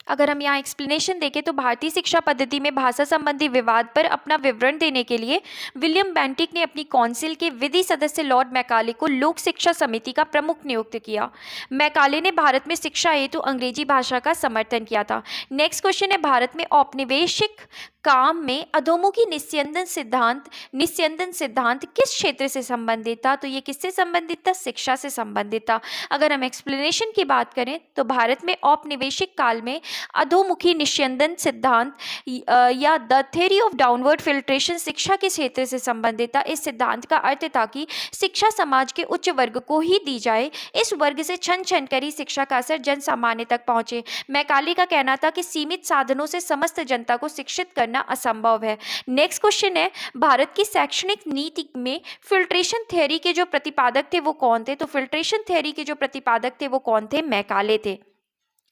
अगर हम यहाँ एक्सप्लेनेशन देखें तो भारतीय शिक्षा पद्धति में भाषा संबंधी विवाद पर अपना विवरण देने के लिए विलियम बेंटिक ने अपनी काउंसिल के विधि सदस्य लॉर्ड मैकाले को लोक शिक्षा समिति का प्रमुख नियुक्त किया। मैकाले ने भारत में शिक्षा हेतु अंग्रेजी भाषा का समर्थन किया था। नेक्स्ट क्वेश्चन है भारत में औपनिवेशिक काम में अधोमुखी निस्यंदन सिद्धांत किस क्षेत्र से संबंधित था? तो ये किससे संबंधित था? शिक्षा से संबंधित था। अगर हम एक्सप्लेनेशन की बात करें तो भारत में औपनिवेशिक काल में अधोमुखी निस्यंदन सिद्धांत या the theory of downward filtration शिक्षा के क्षेत्र से संबंधित था। इस सिद्धांत का अर्थ था कि शिक्षा समाज के उच्च वर्ग को ही दी जाए, इस वर्ग से छन छन कर ही शिक्षा का असर जन सामान्य तक पहुंचे। मैकाले का कहना था कि सीमित साधनों से समस्त जनता को शिक्षित करना असंभव है। नेक्स्ट क्वेश्चन है भारत की शैक्षणिक नीति में फिल्ट्रेशन थ्योरी के जो प्रतिपादक थे वो कौन थे? तो फिल्ट्रेशन थ्योरी के जो प्रतिपादक थे वो कौन थे? मैकाले थे।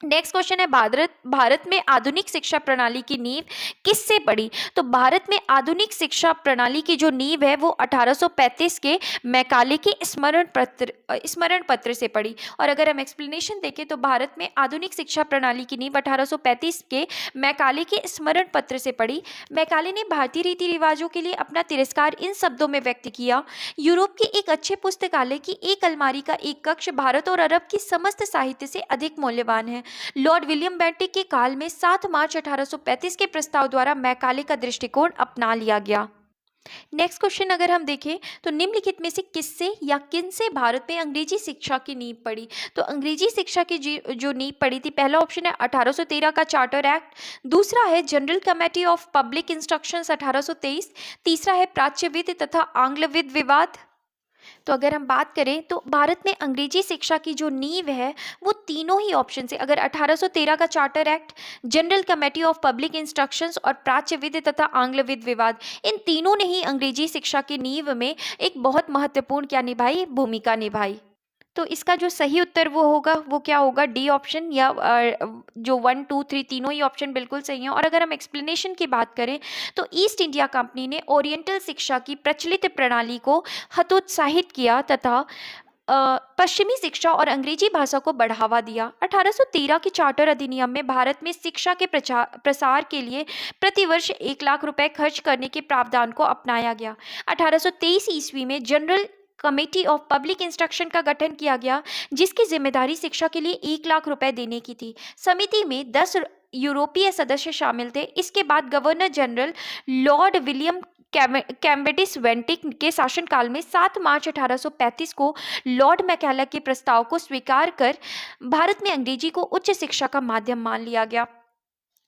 नेक्स्ट क्वेश्चन है भारत में आधुनिक शिक्षा प्रणाली की नींव किससे पड़ी? तो भारत में आधुनिक शिक्षा प्रणाली की जो नींव है वो 1835 के मैकाले के स्मरण पत्र से पड़ी। और अगर हम एक्सप्लेनेशन देखें तो भारत में आधुनिक शिक्षा प्रणाली की नींव 1835 के मैकाले के स्मरण पत्र से पड़ी। मैकाले ने भारतीय रीति रिवाजों के लिए अपना तिरस्कार इन शब्दों में व्यक्त किया, यूरोप के एक अच्छे पुस्तकालय की एक अलमारी का एक कक्ष भारत और अरब की समस्त साहित्य से अधिक मूल्यवान है। लॉर्ड विलियम बेंटिक के काल में 7 मार्च 1835 के प्रस्ताव द्वारा मैकाले का दृष्टिकोण अपना लिया गया। नेक्स्ट क्वेश्चन अगर हम देखें तो निम्नलिखित में से किससे या किनसे भारत में अंग्रेजी शिक्षा की नींव पड़ी? तो अंग्रेजी शिक्षा की जो नींव पड़ी थी, पहला ऑप्शन है 1813 का चार्टर एक्ट, दूसरा है general committee of public instructions 1823, तीसरा है प्राच्यविद तथा आंग्लविद विवाद। तो अगर हम बात करें तो भारत में अंग्रेजी शिक्षा की जो नींव है वो तीनों ही ऑप्शन से, अगर 1813 का charter act, general committee of public instructions और प्राच्यविद तथा आंग्लविद विवाद, इन तीनों ने ही अंग्रेजी शिक्षा की नींव में एक बहुत महत्वपूर्ण क्या निभाई? भूमिका निभाई। तो इसका जो सही उत्तर वो होगा वो क्या होगा, डी ऑप्शन, या जो 1 2 3 तीनों ही ऑप्शन बिल्कुल सही हैं। और अगर हम एक्सप्लेनेशन की बात करें तो ईस्ट इंडिया कंपनी ने ओरिएंटल शिक्षा की प्रचलित प्रणाली को हतोत्साहित किया तथा पश्चिमी शिक्षा और अंग्रेजी भाषा को बढ़ावा दिया। 1813 के चार्टर अधिनियम में भारत में शिक्षा के प्रसार के लिए प्रतिवर्ष 1 लाख रुपए खर्च करने के प्रावधान को अपनाया गया। 1823 ईस्वी में general committee of public instruction का गठन किया गया, जिसकी जिम्मेदारी शिक्षा के लिए 1 लाख रुपए देने की थी। समिति में 10 यूरोपीय सदस्य शामिल थे। इसके बाद governor general Lord William Cavendish Bentinck के शासनकाल में 7 मार्च 1835 को लॉर्ड मैकेला के प्रस्ताव को स्वीकार कर भारत में अंग्रेजी को उच्च शिक्षा का माध्यम मान लिया गया।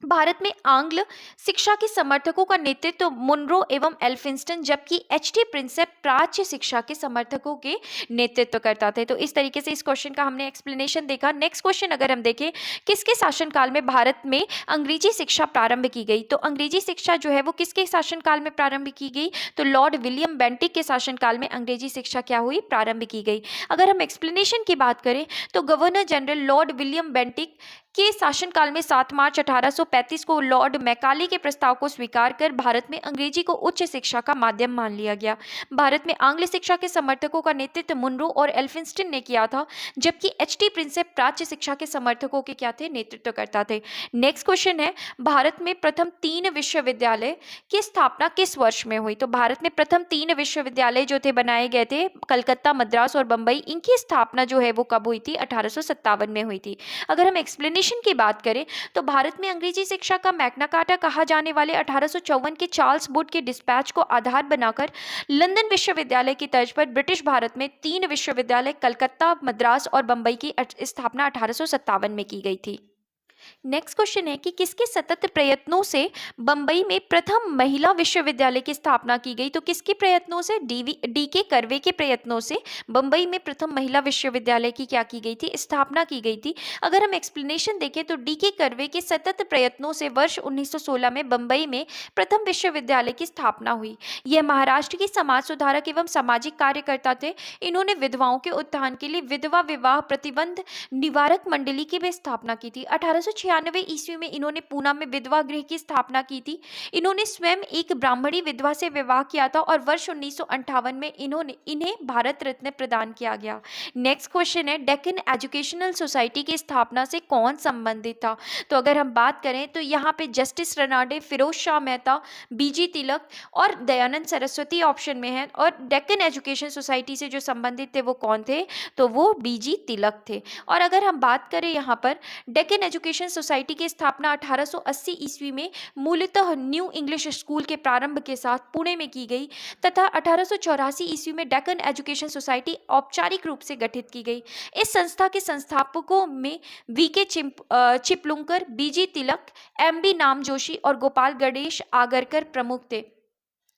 भारत में आंग्ल शिक्षा के समर्थकों का नेतृत्व मुनरो एवं एल्फिंस्टन, जबकि एच.टी. प्रिंसेप प्राच्य शिक्षा के समर्थकों के नेतृत्व करता थे। तो इस तरीके से इस क्वेश्चन का हमने एक्सप्लेनेशन देखा। नेक्स्ट क्वेश्चन अगर हम देखें, किसके शासनकाल में भारत में अंग्रेजी शिक्षा प्रारंभ की गई, तो अंग्रेजी शिक्षा जो है वो किसके शासनकाल में प्रारंभ की गई, तो लॉर्ड विलियम बेंटिक के शासनकाल में अंग्रेजी शिक्षा क्या हुई, प्रारंभ की गई। अगर हम एक्सप्लेनेशन की बात करें तो governor general Lord William Bentinck के शासनकाल में 7 मार्च 1835 को लॉर्ड मैकाले के प्रस्ताव को स्वीकार कर भारत में अंग्रेजी को उच्च शिक्षा का माध्यम मान लिया गया। भारत में आंग्ल शिक्षा के समर्थकों का नेतृत्व मुनरो और एल्फिंस्टन ने किया था, जबकि एच.टी. प्रिंसेप प्राच्य शिक्षा के समर्थकों के क्या थे, नेतृत्व करता थे। नेक्स्ट क्वेश्चन है, भारत में प्रथम 3 विश्वविद्यालय की स्थापना किस वर्ष में हुई, तो भारत में प्रथम 3 विश्वविद्यालय जो थे बनाए गए थे, कलकत्ता, मद्रास और बम्बई, इनकी स्थापना जो है वो कब हुई थी, 1857 में हुई थी। अगर हम एक्सप्लेनेशन की बात करें तो भारत में अंग्रेजी शिक्षा का मैग्ना कार्टा कहा जाने वाले 1854 के चार्ल्स वुड के डिस्पैच को आधार बनाकर लंदन विश्वविद्यालय की तर्ज पर ब्रिटिश भारत में 3 विश्वविद्यालय कलकत्ता, मद्रास और बंबई की स्थापना 1857 में की गई थी। नेक्स्ट क्वेश्चन है कि किसके सतत प्रयत्नों से बंबई में प्रथम महिला विश्वविद्यालय की स्थापना की गई, तो किसके प्रयत्नों से, डी.के. कर्वे के प्रयत्नों से बंबई में प्रथम महिला विश्वविद्यालय की क्या की गई थी, स्थापना की गई थी। अगर हम एक्सप्लेनेशन देखें तो डी.के. कर्वे के सतत प्रयत्नों से वर्ष 1916 में बंबई में प्रथम विश्वविद्यालय की स्थापना हुई। यह महाराष्ट्र के समाज सुधारक एवं सामाजिक कार्यकर्ता थे। इन्होंने विधवाओं के उत्थान के लिए विधवा विवाह प्रतिबंध निवारक मंडली की भी स्थापना की थी। 1896 ईस्वी में इन्होंने पूना में विधवा गृह की स्थापना की थी। इन्होंने स्वयं एक ब्राह्मणी विधवा से विवाह किया था और वर्ष 1958 में इन्हें भारत रत्न प्रदान किया गया। नेक्स्ट क्वेश्चन है, डेक्कन एजुकेशनल सोसाइटी की स्थापना से कौन संबंधित था, तो अगर हम बात करें तो यहाँ पे जस्टिस रनाडे, फिरोज शाह मेहता, बीजी तिलक और दयानंद सरस्वती ऑप्शन में है। और डेक्कन एजुकेशन सोसाइटी से जो संबंधित थे वो कौन थे, तो वो बीजी तिलक थे। और अगर हम बात करें यहाँ पर डेक्कन एजुकेशन सोसाइटी की स्थापना 1880 ईस्वी में मूलतः न्यू इंग्लिश स्कूल के प्रारंभ के साथ पुणे में की गई तथा 1884 ईस्वी में डेक्कन एजुकेशन सोसाइटी औपचारिक रूप से गठित की गई। इस संस्था के संस्थापकों में वी.के. चिपलुंकर, बीजी तिलक, एम.बी. नामजोशी और गोपाल गणेश आगरकर प्रमुख थे।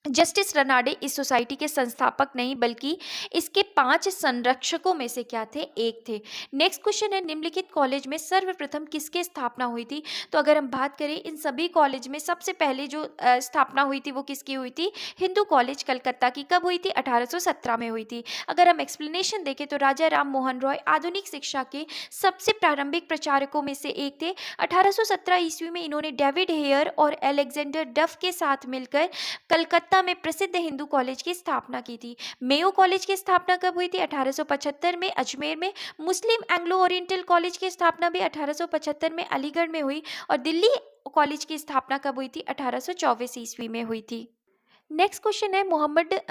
जस्टिस रनाडे इस सोसाइटी के संस्थापक नहीं बल्कि इसके 5 संरक्षकों में से क्या थे, एक थे। नेक्स्ट क्वेश्चन है, निम्नलिखित कॉलेज में सर्वप्रथम किसकी स्थापना हुई थी, तो अगर हम बात करें इन सभी कॉलेज में सबसे पहले जो स्थापना हुई थी वो किसकी हुई थी, हिंदू कॉलेज कलकत्ता की। कब हुई थी, 1817 में हुई थी। अगर हम एक्सप्लेनेशन देखें तो राजा राम मोहन रॉय आधुनिक शिक्षा के सबसे प्रारंभिक प्रचारकों में से एक थे। 1817 ईस्वी में इन्होंने डेविड हेयर और एलेक्जेंडर डफ के साथ मिलकर कलकत्ता में प्रसिद्ध हिंदू कॉलेज की स्थापना की थी। मेयो कॉलेज की स्थापना कब हुई थी, 1875 में अजमेर में। मुस्लिम एंग्लो ओरिएंटल कॉलेज की स्थापना भी 1875 में अलीगढ़ में हुई। और दिल्ली कॉलेज की स्थापना कब हुई थी, 1824 ईस्वी में हुई थी। नेक्स्ट क्वेश्चन है,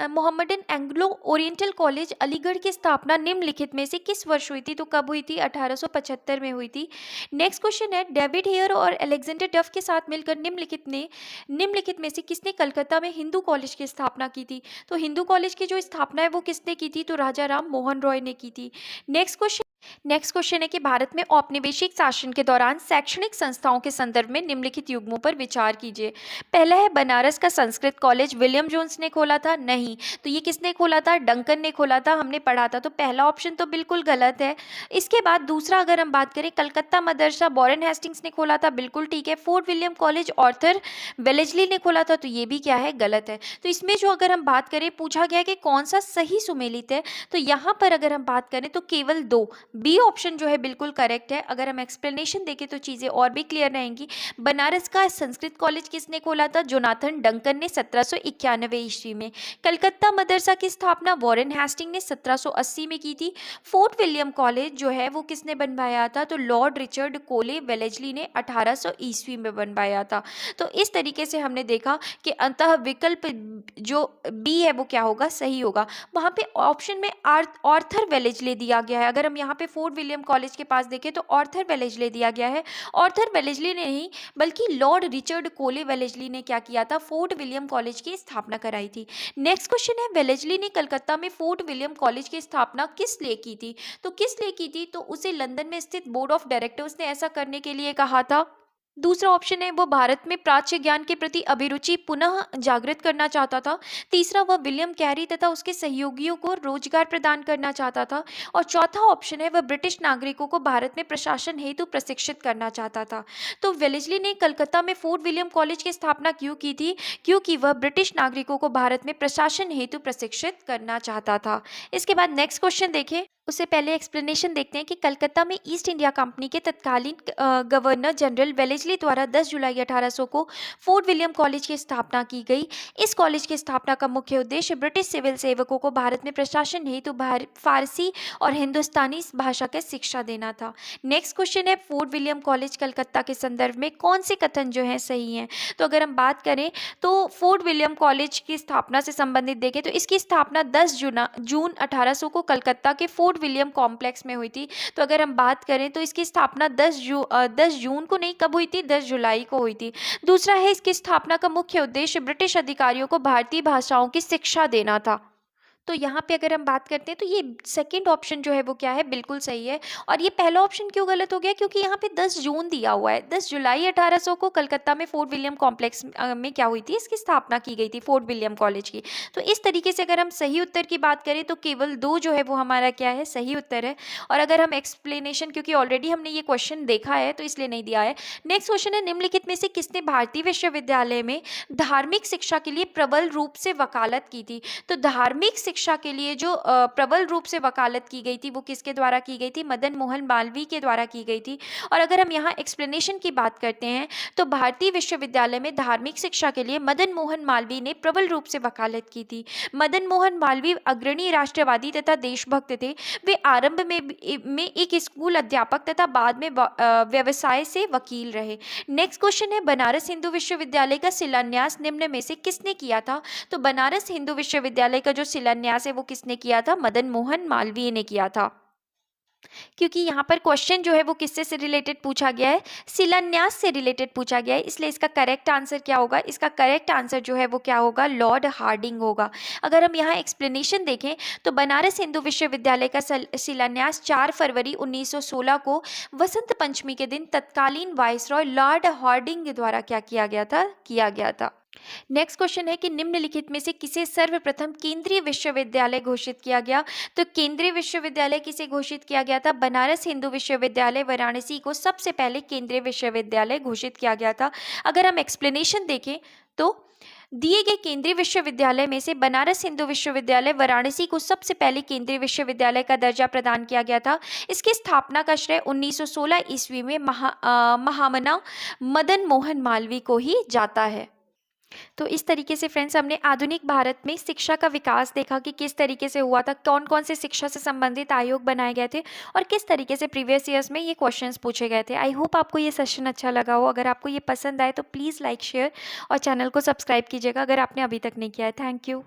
Mohammedan Anglo oriental college Aligarh की स्थापना निम्नलिखित में से किस वर्ष हुई थी, तो कब हुई थी, 1875 में हुई थी। नेक्स्ट क्वेश्चन है, डेविड हेयर और एलेक्जेंडर डफ के साथ मिलकर निम्नलिखित में से किसने कलकत्ता में हिंदू कॉलेज की स्थापना की थी, तो हिंदू कॉलेज की जो स्थापना है वो किसने की थी, तो राजा राम मोहन रॉय ने की थी। नेक्स्ट क्वेश्चन, नेक्स्ट क्वेश्चन है कि भारत में औपनिवेशिक शासन के दौरान शैक्षणिक संस्थाओं के संदर्भ में निम्नलिखित युग्मों पर विचार कीजिए। पहला है बनारस का संस्कृत कॉलेज विलियम जोन्स ने खोला था, नहीं। तो ये किसने खोला था? डंकन ने खोला था, हमने पढ़ा था। तो पहला ऑप्शन तो बिल्कुल गलत है। इसके बाद दूसरा अगर हम बात करें, कलकत्ता मदरसा वॉरेन हेस्टिंग्स ने खोला था, बिल्कुल ठीक है। Fort William College Arthur Wellesley ने खोला था, तो ये भी क्या है? गलत है। तो इसमें जो अगर हम बात करें, पूछा गया कि कौन सा सही सुमेलित है, तो यहाँ पर अगर हम बात करें तो केवल दो, बी ऑप्शन जो है बिल्कुल करेक्ट है। अगर हम एक्सप्लेनेशन देखें तो चीज़ें और भी क्लियर रहेंगी। बनारस का संस्कृत कॉलेज किसने खोला था? जोनाथन डंकन ने 1791 ईस्वी में। कलकत्ता मदरसा की स्थापना वॉरेन हेस्टिंग ने 1780 में की थी। फोर्ट विलियम कॉलेज जो है वो किसने बनवाया था? तो लॉर्ड रिचर्ड कोले वेलेजली ने 1800 ईस्वी में बनवाया था। तो इस तरीके से हमने देखा कि अंतः विकल्प जो बी है वो क्या होगा? सही होगा। वहाँ पे ऑप्शन में ऑर्थर वेलेजले दिया गया है। अगर हम यहाँ पे फोर्ट विलियम कॉलेज के पास देखें तो ऑर्थर वेलेजले दिया गया है। ऑर्थर वेलेजले ने नहीं बल्कि लॉर्ड रिचर्ड कोले वेलेजली ने क्या किया था? फोर्ट विलियम कॉलेज की स्थापना कराई थी। नेक्स्ट क्वेश्चन है, वेलेजली ने कलकत्ता में फोर्ट विलियम कॉलेज की स्थापना किस लिए की थी? तो किस लिए की थी? तो उसे लंदन में स्थित बोर्ड ऑफ डायरेक्टर्स ने ऐसा करने के लिए कहा था। दूसरा ऑप्शन है, वो भारत में प्राच्य ज्ञान के प्रति अभिरुचि पुनः जागृत करना चाहता था। तीसरा, वह विलियम कैरी तथा उसके सहयोगियों को रोजगार प्रदान करना चाहता था। और चौथा ऑप्शन है, वह ब्रिटिश नागरिकों को भारत में प्रशासन हेतु प्रशिक्षित करना चाहता था। तो वेलेजली ने कलकत्ता में फोर्ट विलियम कॉलेज की स्थापना क्यों की थी? क्योंकि वह ब्रिटिश नागरिकों को भारत में प्रशासन हेतु प्रशिक्षित करना चाहता था। इसके बाद नेक्स्ट क्वेश्चन देखें, उससे पहले एक्सप्लेनेशन देखते हैं कि कलकत्ता में ईस्ट इंडिया कंपनी के तत्कालीन गवर्नर जनरल वेलेजली द्वारा 10 जुलाई 1800 को फोर्ट विलियम कॉलेज की स्थापना की गई। इस कॉलेज की स्थापना का मुख्य उद्देश्य ब्रिटिश सिविल सेवकों को भारत में प्रशासन हेतु फारसी और हिंदुस्तानी भाषा की शिक्षा देना था। नेक्स्ट क्वेश्चन है, फोर्ट विलियम कॉलेज कलकत्ता के संदर्भ में कौन से कथन जो है सही हैं? तो अगर हम बात करें तो फोर्ट विलियम कॉलेज की स्थापना से संबंधित देखें तो इसकी स्थापना 10 जून 1800 को कलकत्ता के फोर्ट विलियम कॉम्प्लेक्स में हुई थी। तो अगर हम बात करें तो इसकी स्थापना 10 जून को नहीं, कब हुई थी? 10 जुलाई को हुई थी। दूसरा है, इसकी स्थापना का मुख्य उद्देश्य ब्रिटिश अधिकारियों को भारतीय भाषाओं की शिक्षा देना था। तो यहाँ पे अगर हम बात करते हैं तो ये सेकंड ऑप्शन जो है वो क्या है? बिल्कुल सही है। और ये पहला ऑप्शन क्यों गलत हो गया? क्योंकि यहाँ पे 10 जून दिया हुआ है। 10 जुलाई 1800 को कलकत्ता में फोर्ट विलियम कॉम्प्लेक्स में क्या हुई थी? इसकी स्थापना की गई थी फोर्ट विलियम कॉलेज की। तो इस तरीके से अगर हम सही उत्तर की बात करें तो केवल दो जो है वो हमारा क्या है? सही उत्तर है। और अगर हम एक्सप्लेनेशन, क्योंकि ऑलरेडी हमने ये क्वेश्चन देखा है तो इसलिए नहीं दिया है। नेक्स्ट क्वेश्चन है, निम्नलिखित में से किसने भारतीय विश्वविद्यालय में धार्मिक शिक्षा के लिए प्रबल रूप से वकालत की थी? तो धार्मिक शिक्षा के लिए जो प्रबल रूप से वकालत की गई थी वो किसके द्वारा की गई थी? मदन मोहन मालवीय के द्वारा की गई थी। और अगर हम यहाँ एक्सप्लेनेशन की बात करते हैं तो भारतीय विश्वविद्यालय में धार्मिक शिक्षा के लिए मदन मोहन मालवीय ने प्रबल रूप से वकालत की थी। मदन मोहन मालवीय अग्रणी राष्ट्रवादी तथा देशभक्त थे। वे आरंभ में एक स्कूल अध्यापक तथा बाद में व्यवसाय से वकील रहे। नेक्स्ट क्वेश्चन है, बनारस हिंदू विश्वविद्यालय का शिलान्यास निम्न में से किसने किया था? तो बनारस हिंदू विश्वविद्यालय का जो शिलान्यास है वो किसने किया था? मदन मोहन मालवीय ने किया था। क्योंकि यहाँ पर क्वेश्चन जो है वो किससे से रिलेटेड पूछा गया है? शिलान्यास से रिलेटेड पूछा गया है, इसलिए इसका करेक्ट आंसर क्या होगा? इसका करेक्ट आंसर जो है वो क्या होगा? लॉर्ड हार्डिंग होगा। अगर हम यहाँ एक्सप्लेनेशन देखें तो बनारस हिंदू विश्वविद्यालय का शिलान्यास 4 फरवरी 1916 को वसंत पंचमी के दिन तत्कालीन वाइसरॉय लॉर्ड हार्डिंग द्वारा क्या किया गया था। नेक्स्ट क्वेश्चन है कि निम्नलिखित में से किसे सर्वप्रथम केंद्रीय विश्वविद्यालय घोषित किया गया? तो केंद्रीय विश्वविद्यालय किसे घोषित किया गया था? बनारस हिंदू विश्वविद्यालय वाराणसी को सबसे पहले केंद्रीय विश्वविद्यालय घोषित किया गया था। अगर हम एक्सप्लेनेशन देखें तो दिए गए केंद्रीय विश्वविद्यालय में से बनारस हिंदू विश्वविद्यालय वाराणसी को सबसे पहले केंद्रीय विश्वविद्यालय का दर्जा प्रदान किया गया था। इसकी स्थापना का श्रेय 1916 ईस्वी में महामना मदन मोहन मालवीय को ही जाता है। तो इस तरीके से फ्रेंड्स हमने आधुनिक भारत में शिक्षा का विकास देखा कि किस तरीके से हुआ था, कौन कौन से शिक्षा से संबंधित आयोग बनाए गए थे और किस तरीके से प्रीवियस ईयर्स में ये क्वेश्चंस पूछे गए थे। आई होप आपको ये सेशन अच्छा लगा हो। अगर आपको ये पसंद आए तो प्लीज़ लाइक, शेयर और चैनल को सब्सक्राइब कीजिएगा अगर आपने अभी तक नहीं किया है। Thank you.